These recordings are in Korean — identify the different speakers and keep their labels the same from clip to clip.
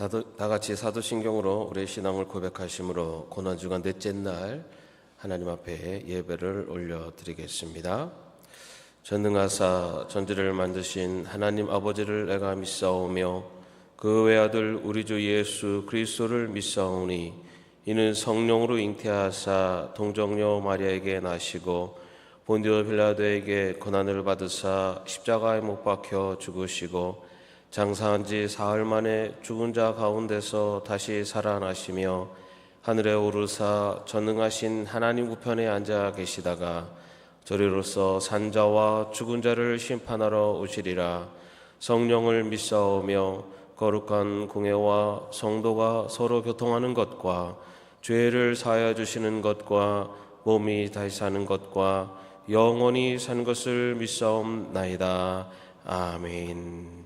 Speaker 1: 다 같이 사도신경으로 우리의 신앙을 고백하심으로 고난주간 넷째 날 하나님 앞에 예배를 올려드리겠습니다. 전능하사 전지를 만드신 하나님 아버지를 내가 믿사오며 그 외아들 우리 주 예수 그리스도를 믿사오니 이는 성령으로 잉태하사 동정녀 마리아에게 나시고 본디오 빌라도에게 고난을 받으사 십자가에 못 박혀 죽으시고 장사한 지 사흘 만에 죽은 자 가운데서 다시 살아나시며 하늘에 오르사 전능하신 하나님 우편에 앉아 계시다가 저리로서 산자와 죽은 자를 심판하러 오시리라. 성령을 믿사오며 거룩한 공회와 성도가 서로 교통하는 것과 죄를 사하여 주시는 것과 몸이 다시 사는 것과 영원히 사는 것을 믿사옵나이다. 아멘.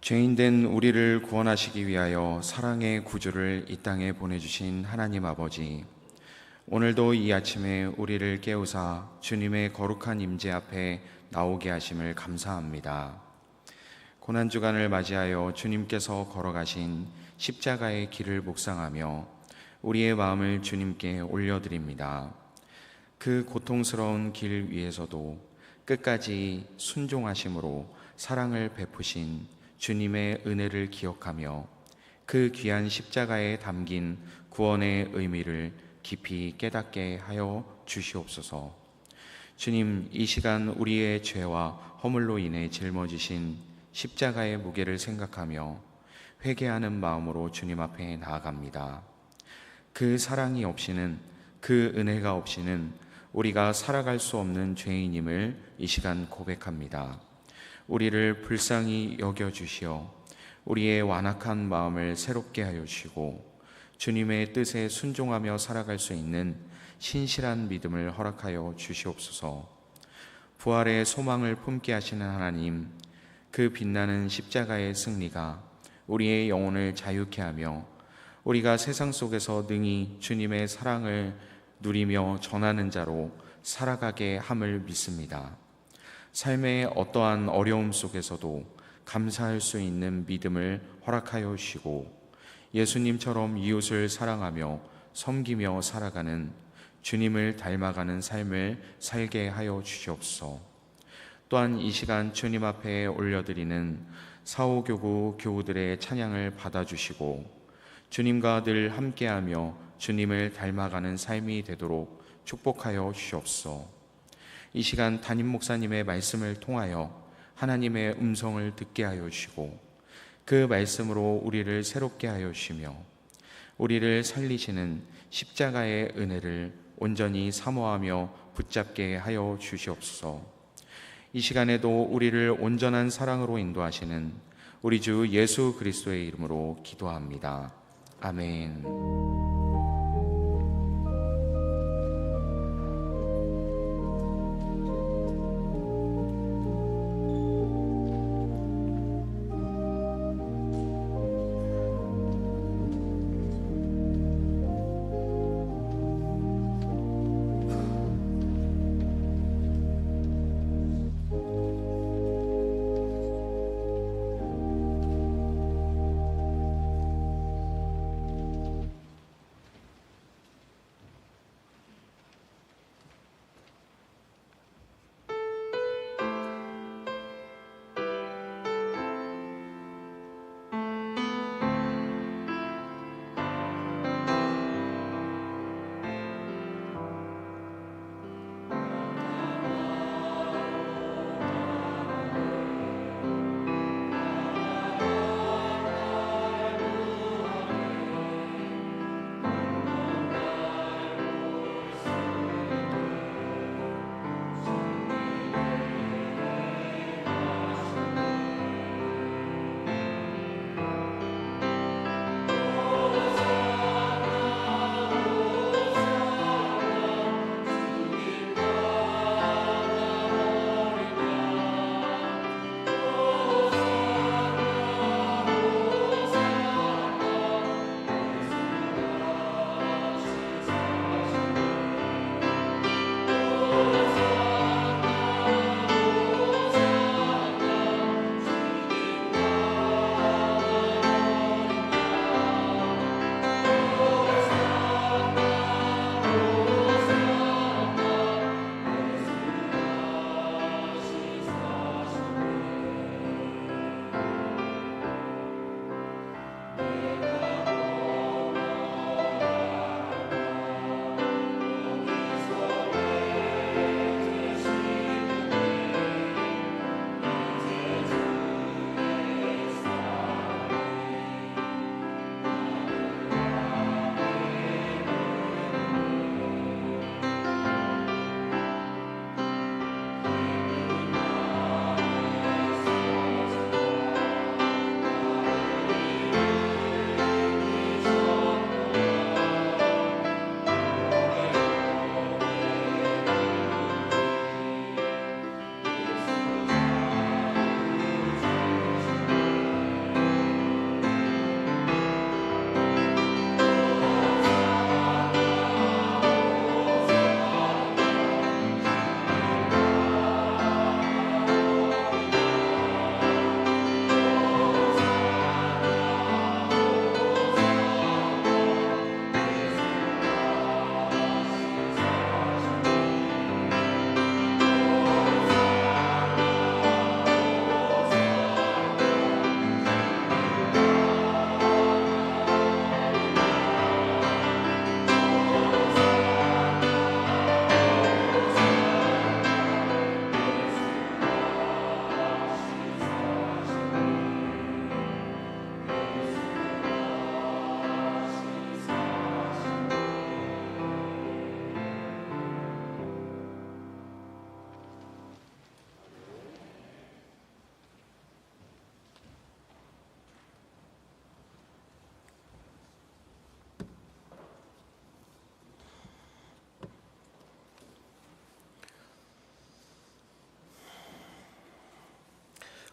Speaker 2: 죄인된 우리를 구원하시기 위하여 사랑의 구주를 이 땅에 보내주신 하나님 아버지, 오늘도 이 아침에 우리를 깨우사 주님의 거룩한 임재 앞에 나오게 하심을 감사합니다. 고난주간을 맞이하여 주님께서 걸어가신 십자가의 길을 묵상하며 우리의 마음을 주님께 올려드립니다. 그 고통스러운 길 위에서도 끝까지 순종하심으로 사랑을 베푸신 주님의 은혜를 기억하며 그 귀한 십자가에 담긴 구원의 의미를 깊이 깨닫게 하여 주시옵소서. 주님, 이 시간 우리의 죄와 허물로 인해 짊어지신 십자가의 무게를 생각하며 회개하는 마음으로 주님 앞에 나아갑니다. 그 사랑이 없이는, 그 은혜가 없이는 우리가 살아갈 수 없는 죄인임을 이 시간 고백합니다. 우리를 불쌍히 여겨주시어 우리의 완악한 마음을 새롭게 하여 주시고 주님의 뜻에 순종하며 살아갈 수 있는 신실한 믿음을 허락하여 주시옵소서. 부활의 소망을 품게 하시는 하나님, 그 빛나는 십자가의 승리가 우리의 영혼을 자유케 하며 우리가 세상 속에서 능히 주님의 사랑을 누리며 전하는 자로 살아가게 함을 믿습니다. 삶의 어떠한 어려움 속에서도 감사할 수 있는 믿음을 허락하여 주시고 예수님처럼 이웃을 사랑하며 섬기며 살아가는 주님을 닮아가는 삶을 살게 하여 주시옵소서. 또한 이 시간 주님 앞에 올려드리는 사오교구 교우들의 찬양을 받아주시고 주님과 늘 함께하며 주님을 닮아가는 삶이 되도록 축복하여 주시옵소서. 이 시간 담임 목사님의 말씀을 통하여 하나님의 음성을 듣게 하여 주시고 그 말씀으로 우리를 새롭게 하여 주시며 우리를 살리시는 십자가의 은혜를 온전히 사모하며 붙잡게 하여 주시옵소서. 이 시간에도 우리를 온전한 사랑으로 인도하시는 우리 주 예수 그리스도의 이름으로 기도합니다. 아멘.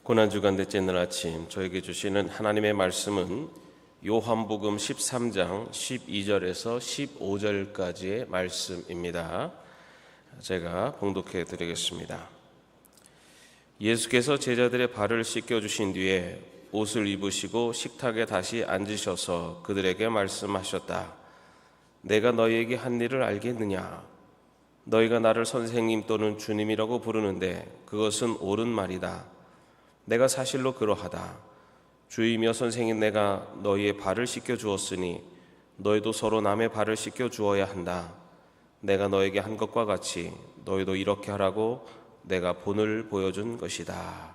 Speaker 1: 고난주간 넷째 날 아침 저에게 주시는 하나님의 말씀은 요한복음 13장 12절에서 15절까지의 말씀입니다. 제가 봉독해 드리겠습니다. 예수께서 제자들의 발을 씻겨주신 뒤에 옷을 입으시고 식탁에 다시 앉으셔서 그들에게 말씀하셨다. 내가 너희에게 한 일을 알겠느냐? 너희가 나를 선생님 또는 주님이라고 부르는데 그것은 옳은 말이다. 내가 사실로 그러하다. 주이며 선생인 내가 너희의 발을 씻겨 주었으니 너희도 서로 남의 발을 씻겨 주어야 한다. 내가 너에게 한 것과 같이 너희도 이렇게 하라고 내가 본을 보여준 것이다.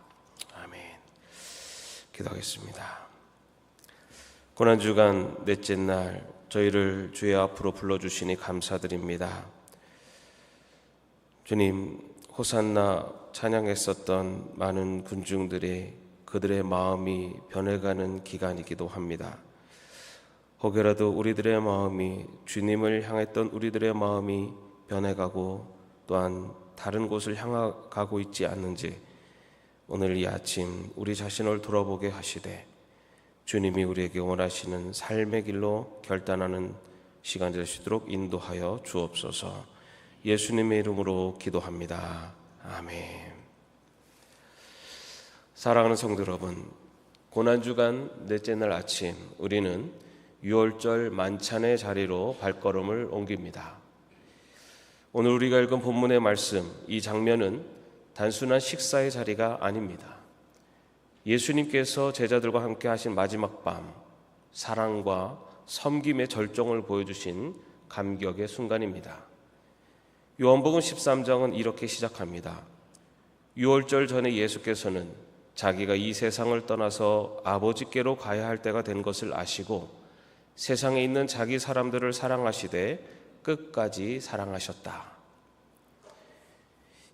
Speaker 1: 아멘. 기도하겠습니다. 고난주간 넷째 날 저희를 주의 앞으로 불러주시니 감사드립니다. 주님, 호산나 찬양했었던 많은 군중들이 그들의 마음이 변해가는 기간이기도 합니다. 혹여라도 우리들의 마음이 주님을 향했던 우리들의 마음이 변해가고 또한 다른 곳을 향하고 있지 않는지 오늘 이 아침 우리 자신을 돌아보게 하시되 주님이 우리에게 원하시는 삶의 길로 결단하는 시간 될 수 있도록 인도하여 주옵소서. 예수님의 이름으로 기도합니다. 아멘. 사랑하는 성도 여러분, 고난주간 넷째 날 아침 우리는 유월절 만찬의 자리로 발걸음을 옮깁니다. 오늘 우리가 읽은 본문의 말씀, 이 장면은 단순한 식사의 자리가 아닙니다. 예수님께서 제자들과 함께 하신 마지막 밤, 사랑과 섬김의 절정을 보여주신 감격의 순간입니다. 요한복음 13장은 이렇게 시작합니다. 유월절 전에 예수께서는 자기가 이 세상을 떠나서 아버지께로 가야 할 때가 된 것을 아시고 세상에 있는 자기 사람들을 사랑하시되 끝까지 사랑하셨다.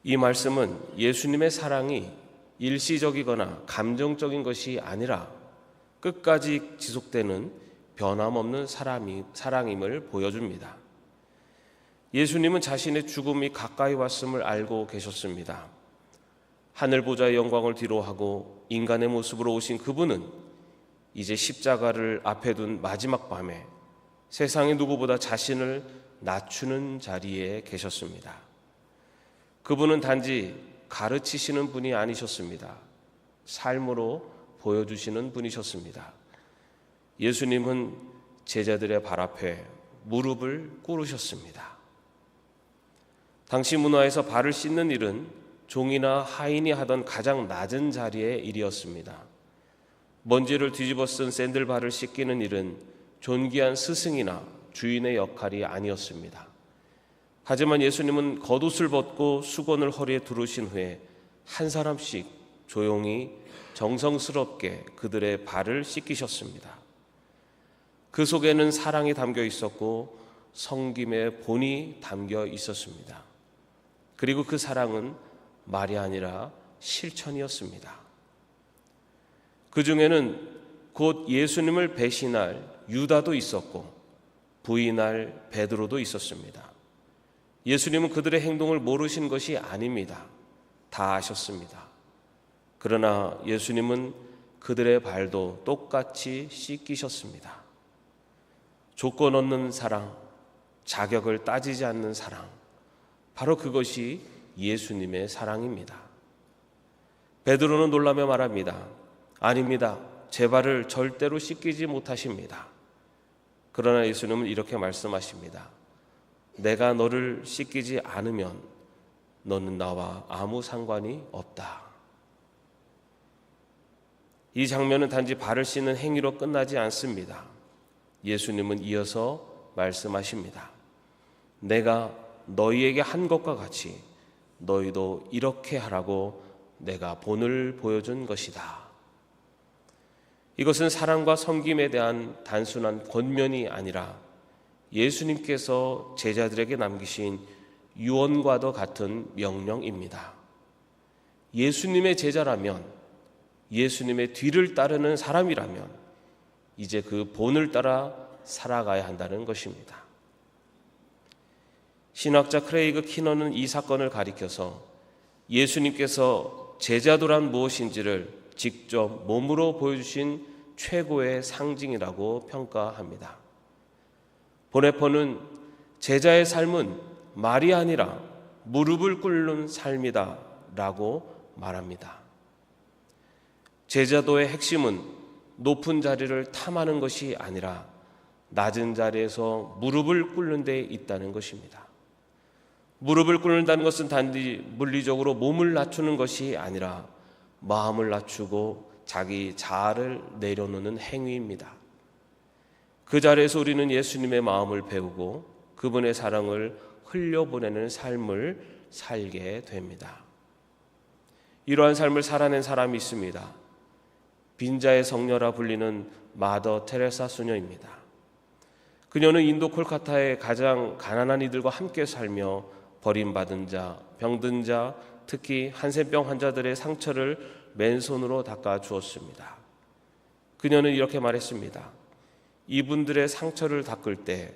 Speaker 1: 이 말씀은 예수님의 사랑이 일시적이거나 감정적인 것이 아니라 끝까지 지속되는 변함없는 사랑임을 보여줍니다. 예수님은 자신의 죽음이 가까이 왔음을 알고 계셨습니다. 하늘 보좌의 영광을 뒤로하고 인간의 모습으로 오신 그분은 이제 십자가를 앞에 둔 마지막 밤에 세상의 누구보다 자신을 낮추는 자리에 계셨습니다. 그분은 단지 가르치시는 분이 아니셨습니다. 삶으로 보여주시는 분이셨습니다. 예수님은 제자들의 발 앞에 무릎을 꿇으셨습니다. 당시 문화에서 발을 씻는 일은 종이나 하인이 하던 가장 낮은 자리의 일이었습니다. 먼지를 뒤집어 쓴 샌들발을 씻기는 일은 존귀한 스승이나 주인의 역할이 아니었습니다. 하지만 예수님은 겉옷을 벗고 수건을 허리에 두르신 후에 한 사람씩 조용히 정성스럽게 그들의 발을 씻기셨습니다. 그 속에는 사랑이 담겨 있었고 섬김의 본이 담겨 있었습니다. 그리고 그 사랑은 말이 아니라 실천이었습니다. 그 중에는 곧 예수님을 배신할 유다도 있었고 부인할 베드로도 있었습니다. 예수님은 그들의 행동을 모르신 것이 아닙니다. 다 아셨습니다. 그러나 예수님은 그들의 발도 똑같이 씻기셨습니다. 조건 없는 사랑, 자격을 따지지 않는 사랑, 바로 그것이 예수님의 사랑입니다. 베드로는 놀라며 말합니다. 아닙니다. 제 발을 절대로 씻기지 못하십니다. 그러나 예수님은 이렇게 말씀하십니다. 내가 너를 씻기지 않으면 너는 나와 아무 상관이 없다. 이 장면은 단지 발을 씻는 행위로 끝나지 않습니다. 예수님은 이어서 말씀하십니다. 내가 너희에게 한 것과 같이 너희도 이렇게 하라고 내가 본을 보여준 것이다. 이것은 사랑과 섬김에 대한 단순한 권면이 아니라 예수님께서 제자들에게 남기신 유언과도 같은 명령입니다. 예수님의 제자라면, 예수님의 뒤를 따르는 사람이라면 이제 그 본을 따라 살아가야 한다는 것입니다. 신학자 크레이그 키너는 이 사건을 가리켜서 예수님께서 제자도란 무엇인지를 직접 몸으로 보여주신 최고의 상징이라고 평가합니다. 보네포는 제자의 삶은 말이 아니라 무릎을 꿇는 삶이다 라고 말합니다. 제자도의 핵심은 높은 자리를 탐하는 것이 아니라 낮은 자리에서 무릎을 꿇는 데 있다는 것입니다. 무릎을 꿇는다는 것은 단지 물리적으로 몸을 낮추는 것이 아니라 마음을 낮추고 자기 자아를 내려놓는 행위입니다. 그 자리에서 우리는 예수님의 마음을 배우고 그분의 사랑을 흘려보내는 삶을 살게 됩니다. 이러한 삶을 살아낸 사람이 있습니다. 빈자의 성녀라 불리는 마더 테레사 수녀입니다. 그녀는 인도 콜카타의 가장 가난한 이들과 함께 살며 버림받은 자, 병든 자, 특히 한센병 환자들의 상처를 맨손으로 닦아 주었습니다. 그녀는 이렇게 말했습니다. 이분들의 상처를 닦을 때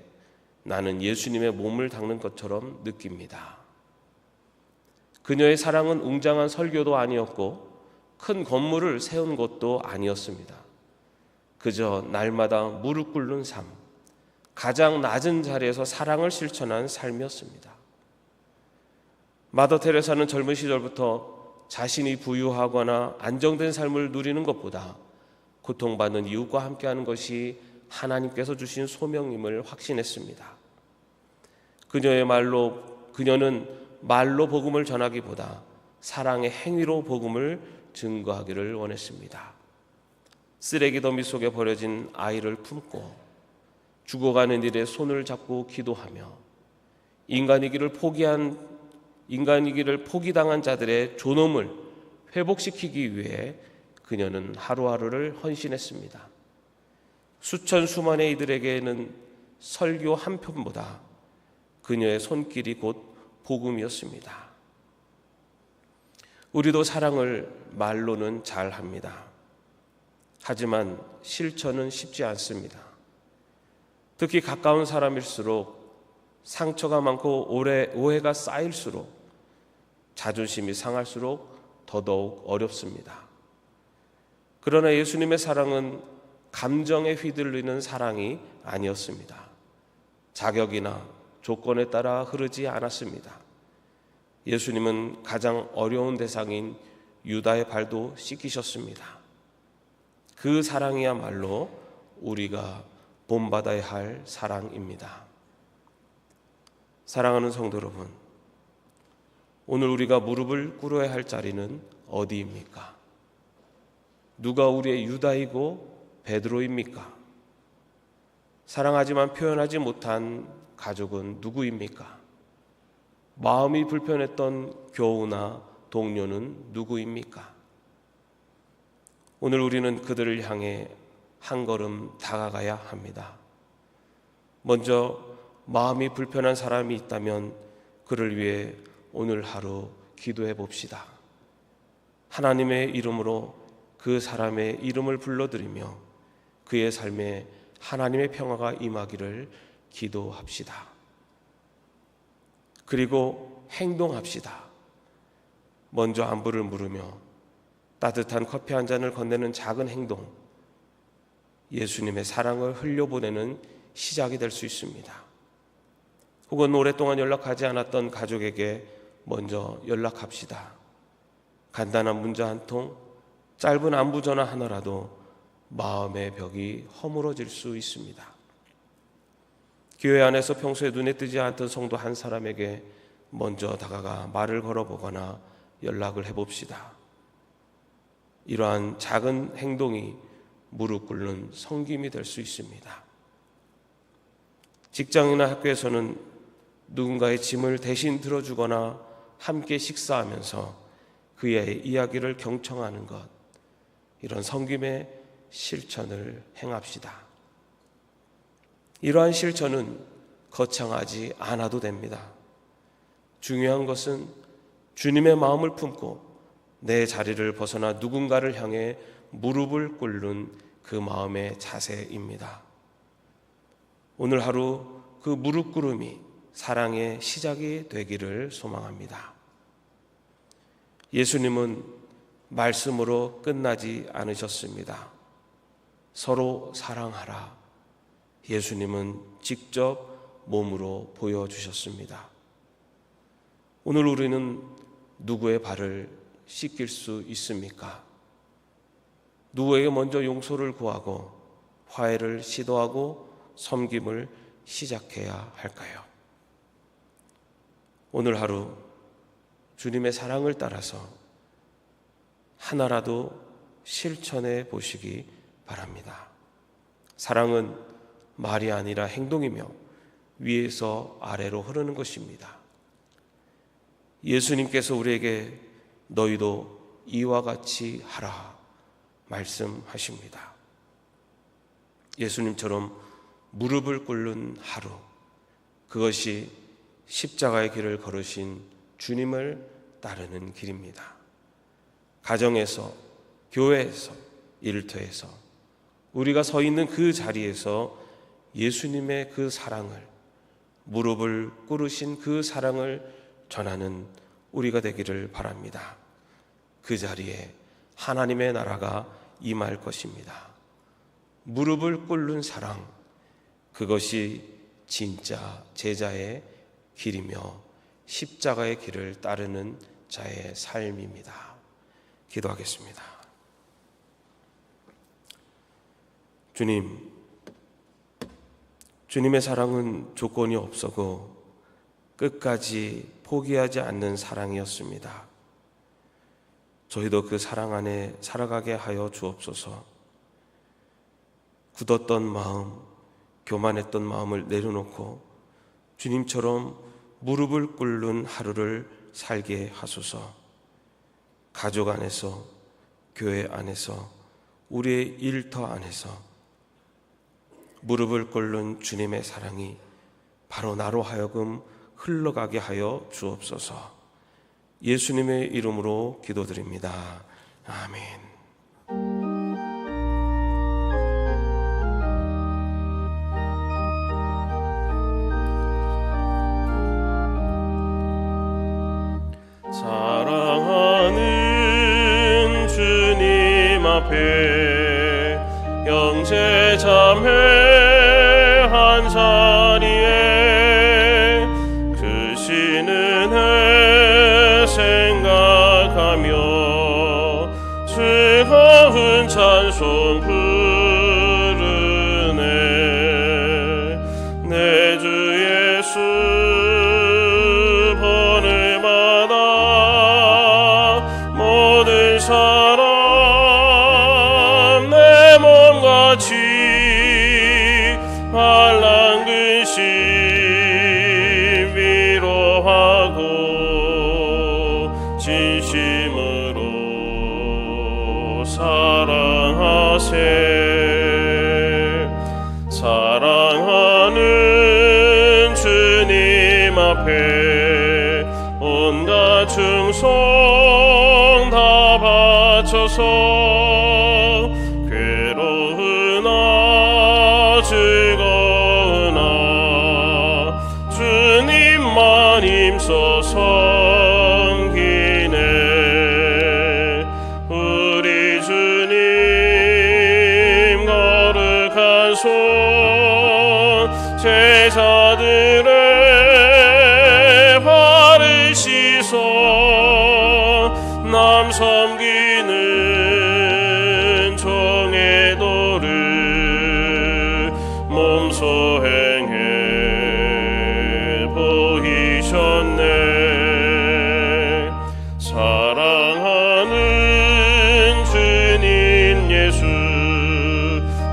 Speaker 1: 나는 예수님의 몸을 닦는 것처럼 느낍니다. 그녀의 사랑은 웅장한 설교도 아니었고 큰 건물을 세운 것도 아니었습니다. 그저 날마다 무릎 꿇는 삶, 가장 낮은 자리에서 사랑을 실천한 삶이었습니다. 마더 테레사는 젊은 시절부터 자신이 부유하거나 안정된 삶을 누리는 것보다 고통받는 이웃과 함께하는 것이 하나님께서 주신 소명임을 확신했습니다. 그녀는 말로 복음을 전하기보다 사랑의 행위로 복음을 증거하기를 원했습니다. 쓰레기 더미 속에 버려진 아이를 품고 죽어가는 일에 손을 잡고 기도하며 인간이기를 포기당한 자들의 존엄을 회복시키기 위해 그녀는 하루하루를 헌신했습니다. 수천 수만의 이들에게는 설교 한 편보다 그녀의 손길이 곧 복음이었습니다. 우리도 사랑을 말로는 잘합니다. 하지만 실천은 쉽지 않습니다. 특히 가까운 사람일수록 상처가 많고 오해가 쌓일수록 자존심이 상할수록 더더욱 어렵습니다. 그러나 예수님의 사랑은 감정에 휘둘리는 사랑이 아니었습니다. 자격이나 조건에 따라 흐르지 않았습니다. 예수님은 가장 어려운 대상인 유다의 발도 씻기셨습니다. 그 사랑이야말로 우리가 본받아야 할 사랑입니다. 사랑하는 성도 여러분, 오늘 우리가 무릎을 꿇어야 할 자리는 어디입니까? 누가 우리의 유다이고 베드로입니까? 사랑하지만 표현하지 못한 가족은 누구입니까? 마음이 불편했던 교우나 동료는 누구입니까? 오늘 우리는 그들을 향해 한 걸음 다가가야 합니다. 먼저 마음이 불편한 사람이 있다면 그를 위해 오늘 하루 기도해 봅시다. 하나님의 이름으로 그 사람의 이름을 불러드리며 그의 삶에 하나님의 평화가 임하기를 기도합시다. 그리고 행동합시다. 먼저 안부를 물으며 따뜻한 커피 한 잔을 건네는 작은 행동, 예수님의 사랑을 흘려보내는 시작이 될 수 있습니다. 혹은 오랫동안 연락하지 않았던 가족에게 먼저 연락합시다. 간단한 문자 한 통, 짧은 안부 전화 하나라도 마음의 벽이 허물어질 수 있습니다. 교회 안에서 평소에 눈에 띄지 않던 성도 한 사람에게 먼저 다가가 말을 걸어보거나 연락을 해봅시다. 이러한 작은 행동이 무릎 꿇는 섬김이 될 수 있습니다. 직장이나 학교에서는 누군가의 짐을 대신 들어주거나 함께 식사하면서 그의 이야기를 경청하는 것, 이런 섬김의 실천을 행합시다. 이러한 실천은 거창하지 않아도 됩니다. 중요한 것은 주님의 마음을 품고 내 자리를 벗어나 누군가를 향해 무릎을 꿇는 그 마음의 자세입니다. 오늘 하루 그 무릎 꿇음이 사랑의 시작이 되기를 소망합니다. 예수님은 말씀으로 끝나지 않으셨습니다. 서로 사랑하라. 예수님은 직접 몸으로 보여주셨습니다. 오늘 우리는 누구의 발을 씻길 수 있습니까? 누구에게 먼저 용서를 구하고 화해를 시도하고 섬김을 시작해야 할까요? 오늘 하루 주님의 사랑을 따라서 하나라도 실천해 보시기 바랍니다. 사랑은 말이 아니라 행동이며 위에서 아래로 흐르는 것입니다. 예수님께서 우리에게 너희도 이와 같이 하라 말씀하십니다. 예수님처럼 무릎을 꿇는 하루, 그것이 십자가의 길을 걸으신 주님을 따르는 길입니다. 가정에서, 교회에서, 일터에서 우리가 서 있는 그 자리에서 예수님의 그 사랑을, 무릎을 꿇으신 그 사랑을 전하는 우리가 되기를 바랍니다. 그 자리에 하나님의 나라가 임할 것입니다. 무릎을 꿇는 사랑, 그것이 진짜 제자의 길이며 십자가의 길을 따르는 자의 삶입니다. 기도하겠습니다. 주님의 사랑은 조건이 없었고 끝까지 포기하지 않는 사랑이었습니다. 저희도 그 사랑 안에 살아가게 하여 주옵소서. 굳었던 마음, 교만했던 마음을 내려놓고 주님처럼 무릎을 꿇는 하루를 살게 하소서. 가족 안에서, 교회 안에서, 우리의 일터 안에서 무릎을 꿇는 주님의 사랑이 바로 나로 하여금 흘러가게 하여 주옵소서. 예수님의 이름으로 기도드립니다. 아멘.
Speaker 3: 사랑하는 주님 앞에 형제 자매 한 자리에 크신 은혜 생각하며 즐거운 찬송 부르네. 내 주 예수 보는 마다 모든 사람 내 몸같이 환난 근심 위로하고 진심으로 사랑하세. 사랑하는 주님 앞에 온갖 충성 다 바쳐서 괴로우나 즐거우나 주님만 힘써 섬기네. 우리 주님 거룩한 손 제자들의 발을 씻어 남 섬기는 종의 도를 몸소 행해 보이셨네. 사랑하는 주님 예수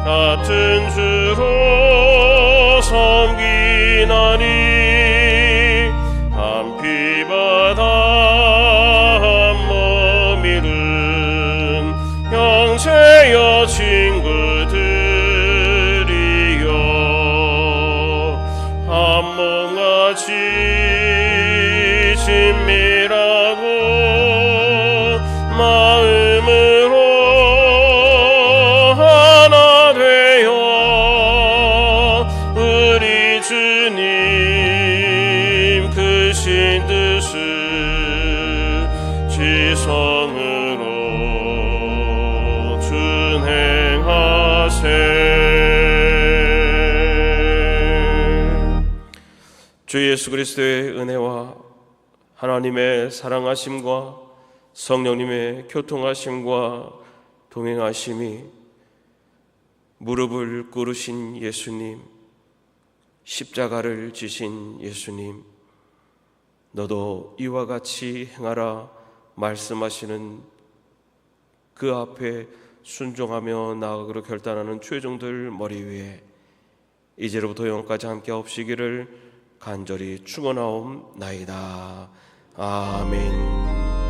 Speaker 3: 같은 주로 섬기나니 한 피바다 한 몸 이룬 형제여 친구들이여 한 몸같이 친밀하고 마음으로 하나 되어 우리 주님 크신 뜻을 지성으로
Speaker 1: 주 예수 그리스도의 은혜와 하나님의 사랑하심과 성령님의 교통하심과 동행하심이, 무릎을 꿇으신 예수님, 십자가를 지신 예수님, 너도 이와 같이 행하라 말씀하시는 그 앞에 순종하며 나아가기로 결단하는 주의 종들 머리 위에 이제로부터 영원까지 함께 없시기를 간절히 축원하옵나이다. 아멘.